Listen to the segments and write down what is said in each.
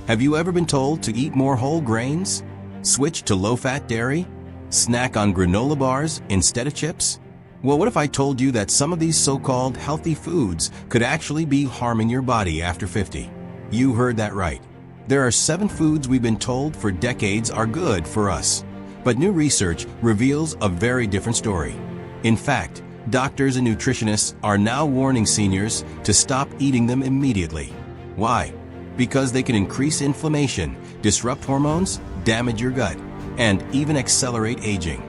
Have you ever been told to eat more whole grains? Switch to low-fat dairy? Snack on granola bars instead of chips? Well, what if I told you that some of these so-called healthy foods could actually be harming your body after 50? You heard that right. There are 7 foods we've been told for decades are good for us. But new research reveals a very different story. In fact, doctors and nutritionists are now warning seniors to stop eating them immediately. Why? Because they can increase inflammation, disrupt hormones, damage your gut, and even accelerate aging.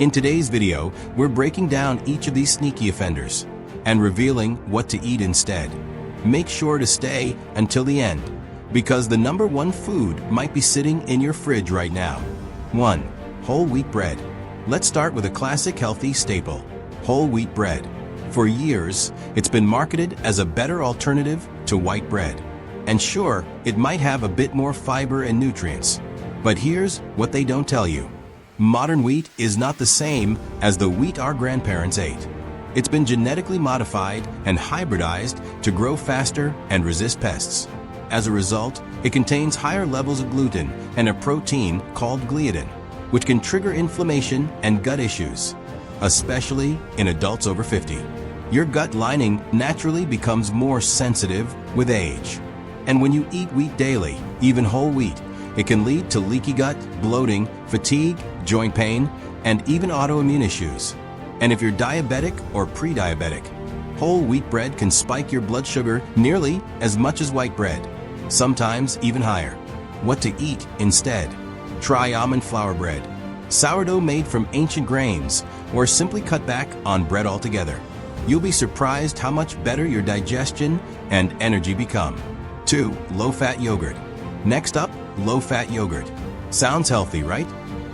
In today's video, we're breaking down each of these sneaky offenders and revealing what to eat instead. Make sure to stay until the end, because the number 1 food might be sitting in your fridge right now. 1. Whole wheat bread. Let's start with a classic healthy staple, whole wheat bread. For years, it's been marketed as a better alternative to white bread. And sure, it might have a bit more fiber and nutrients. But here's what they don't tell you. Modern wheat is not the same as the wheat our grandparents ate. It's been genetically modified and hybridized to grow faster and resist pests. As a result, it contains higher levels of gluten and a protein called gliadin, which can trigger inflammation and gut issues, especially in adults over 50. Your gut lining naturally becomes more sensitive with age. And when you eat wheat daily, even whole wheat, it can lead to leaky gut, bloating, fatigue, joint pain, and even autoimmune issues. And if you're diabetic or pre-diabetic, whole wheat bread can spike your blood sugar nearly as much as white bread, sometimes even higher. What to eat instead? Try almond flour bread, sourdough made from ancient grains, or simply cut back on bread altogether. You'll be surprised how much better your digestion and energy become. 2. Low-fat yogurt. Next up, low-fat yogurt. Sounds healthy, right?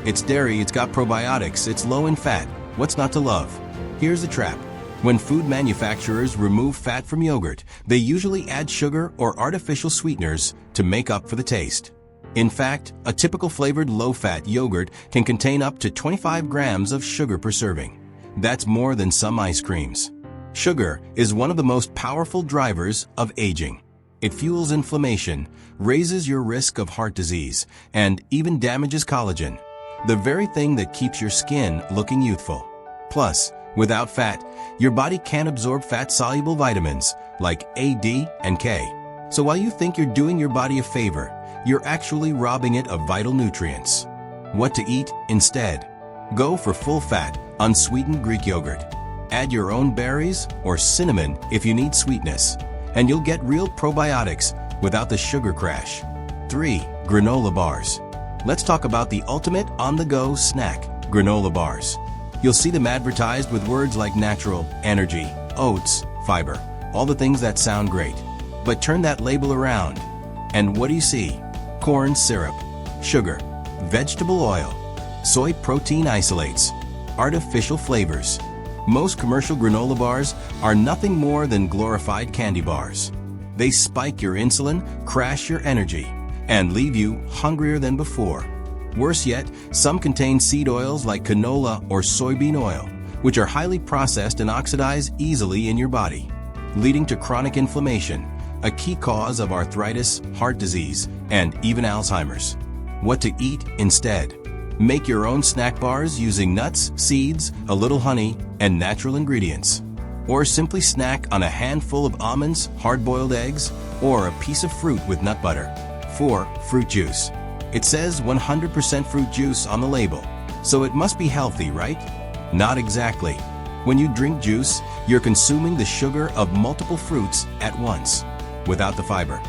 It's dairy, it's got probiotics, it's low in fat. What's not to love? Here's the trap. When food manufacturers remove fat from yogurt, they usually add sugar or artificial sweeteners to make up for the taste. In fact, a typical flavored low-fat yogurt can contain up to 25 grams of sugar per serving. That's more than some ice creams. Sugar is one of the most powerful drivers of aging. It fuels inflammation, raises your risk of heart disease, and even damages collagen, the very thing that keeps your skin looking youthful. Plus, without fat, your body can't absorb fat-soluble vitamins like A, D, and K. So while you think you're doing your body a favor, you're actually robbing it of vital nutrients. What to eat instead? Go for full-fat, unsweetened Greek yogurt. Add your own berries or cinnamon if you need sweetness, and you'll get real probiotics without the sugar crash. 3. Granola bars. Let's talk about the ultimate on-the-go snack, granola bars. You'll see them advertised with words like natural, energy, oats, fiber, all the things that sound great. But turn that label around, and what do you see? Corn syrup, sugar, vegetable oil, soy protein isolates, artificial flavors. Most commercial granola bars are nothing more than glorified candy bars. They spike your insulin, crash your energy, and leave you hungrier than before. Worse yet, some contain seed oils like canola or soybean oil, which are highly processed and oxidize easily in your body, leading to chronic inflammation, a key cause of arthritis, heart disease, and even Alzheimer's. What to eat instead? Make your own snack bars using nuts, seeds, a little honey, and natural ingredients. Or simply snack on a handful of almonds, hard-boiled eggs, or a piece of fruit with nut butter. 4. Fruit juice. It says 100% fruit juice on the label, so it must be healthy, right? Not exactly. When you drink juice, you're consuming the sugar of multiple fruits at once, without the fiber.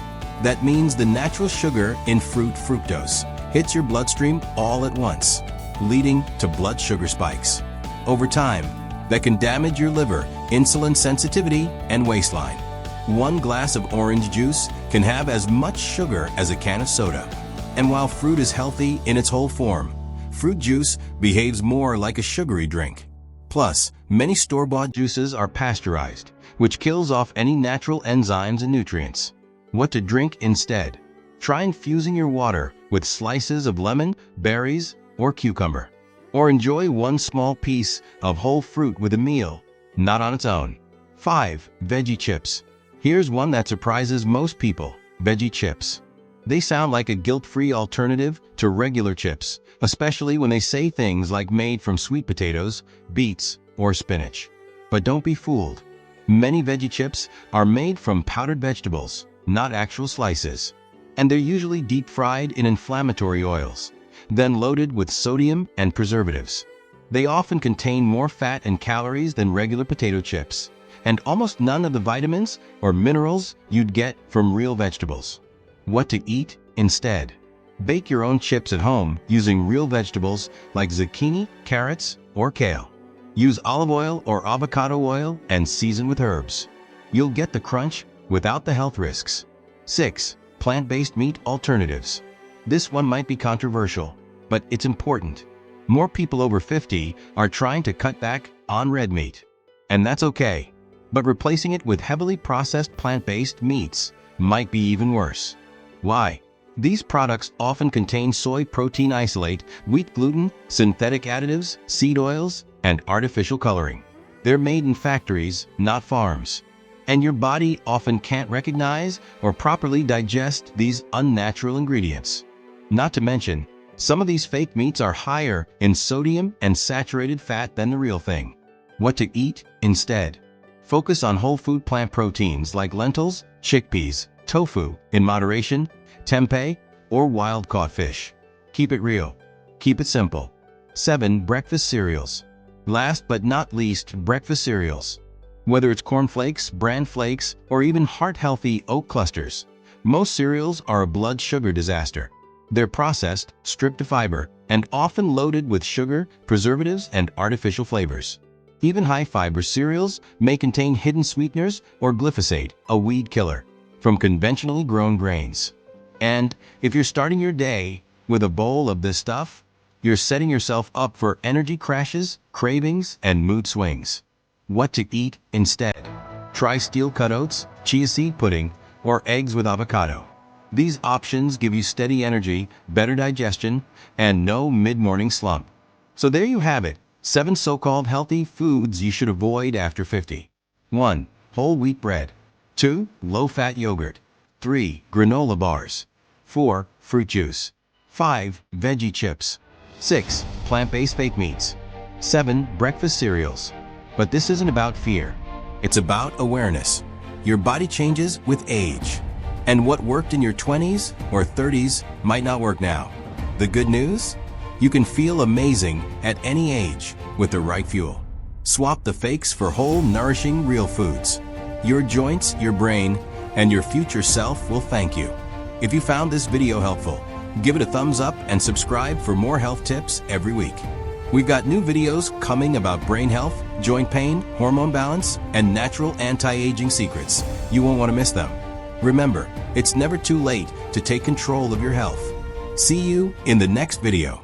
That means the natural sugar in fruit, fructose, hits your bloodstream all at once, leading to blood sugar spikes. Over time, that can damage your liver, insulin sensitivity, and waistline. 1 glass of orange juice can have as much sugar as a can of soda. And while fruit is healthy in its whole form, fruit juice behaves more like a sugary drink. Plus, many store-bought juices are pasteurized, which kills off any natural enzymes and nutrients. What to drink instead? Try infusing your water with slices of lemon, berries, or cucumber. Or enjoy 1 small piece of whole fruit with a meal, not on its own. 5. Veggie chips. Here's one that surprises most people, veggie chips. They sound like a guilt-free alternative to regular chips, especially when they say things like made from sweet potatoes, beets, or spinach. But don't be fooled. Many veggie chips are made from powdered vegetables, not actual slices. And they're usually deep-fried in inflammatory oils, then loaded with sodium and preservatives. They often contain more fat and calories than regular potato chips, and almost none of the vitamins or minerals you'd get from real vegetables. What to eat instead? Bake your own chips at home using real vegetables like zucchini, carrots, or kale. Use olive oil or avocado oil and season with herbs. You'll get the crunch without the health risks. 6. Plant-based meat alternatives. This one might be controversial, but it's important. More people over 50 are trying to cut back on red meat. And that's okay. But replacing it with heavily processed plant-based meats might be even worse. Why? These products often contain soy protein isolate, wheat gluten, synthetic additives, seed oils, and artificial coloring. They're made in factories, not farms. And your body often can't recognize or properly digest these unnatural ingredients. Not to mention, some of these fake meats are higher in sodium and saturated fat than the real thing. What to eat instead? Focus on whole food plant proteins like lentils, chickpeas, tofu in moderation, tempeh, or wild-caught fish. Keep it real. Keep it simple. 7. Breakfast cereals. Last but not least, breakfast cereals. Whether it's cornflakes, bran flakes, or even heart-healthy oat clusters, most cereals are a blood sugar disaster. They're processed, stripped of fiber, and often loaded with sugar, preservatives, and artificial flavors. Even high-fiber cereals may contain hidden sweeteners or glyphosate, a weed killer, from conventionally grown grains. And if you're starting your day with a bowl of this stuff, you're setting yourself up for energy crashes, cravings, and mood swings. What to eat instead? Try steel-cut oats, chia seed pudding, or eggs with avocado. These options give you steady energy, better digestion, and no mid-morning slump. So there you have it, 7 so-called healthy foods you should avoid after 50. 1. Whole wheat bread. 2. Low-fat yogurt. 3. Granola bars. 4. Fruit juice. 5. Veggie chips. 6. Plant-based fake meats. 7. Breakfast cereals. But this isn't about fear. It's about awareness. Your body changes with age. And what worked in your 20s or 30s might not work now. The good news? You can feel amazing at any age with the right fuel. Swap the fakes for whole, nourishing, real foods. Your joints, your brain, and your future self will thank you. If you found this video helpful, give it a thumbs up and subscribe for more health tips every week. We've got new videos coming about brain health, joint pain, hormone balance, and natural anti-aging secrets. You won't want to miss them. Remember, it's never too late to take control of your health. See you in the next video.